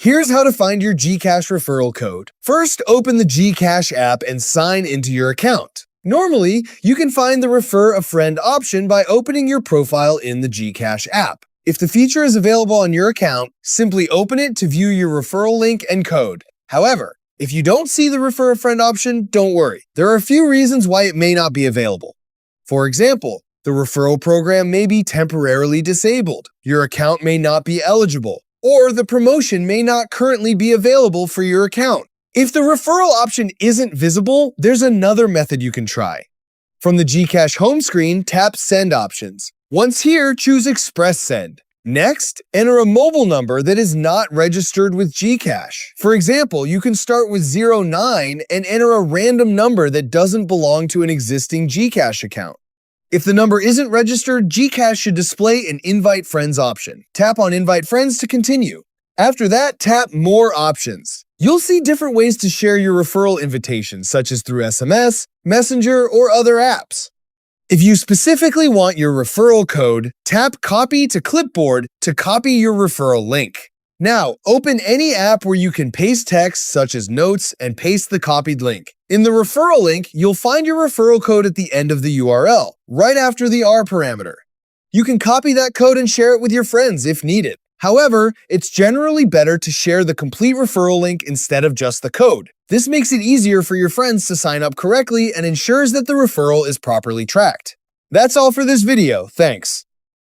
Here's how to find your GCash referral code. First, open the GCash app and sign into your account. Normally, you can find the Refer a Friend option by opening your profile in the GCash app. If the feature is available on your account, simply open it to view your referral link and code. However, if you don't see the Refer a Friend option, don't worry. There are a few reasons why it may not be available. For example, the referral program may be temporarily disabled, your account may not be eligible, or the promotion may not currently be available for your account. If the referral option isn't visible, there's another method you can try. From the GCash home screen, tap Send Options. Once here, choose Express Send. Next, enter a mobile number that is not registered with GCash. For example, you can start with 09 and enter a random number that doesn't belong to an existing GCash account. If the number isn't registered, GCash should display an Invite Friends option. Tap on Invite Friends to continue. After that, tap More Options. You'll see different ways to share your referral invitations, such as through SMS, Messenger, or other apps. If you specifically want your referral code, tap Copy to Clipboard to copy your referral link. Now, open any app where you can paste text such as Notes and paste the copied link. In the referral link, you'll find your referral code at the end of the URL, right after the R parameter. You can copy that code and share it with your friends if needed. However, it's generally better to share the complete referral link instead of just the code. This makes it easier for your friends to sign up correctly and ensures that the referral is properly tracked. That's all for this video. Thanks.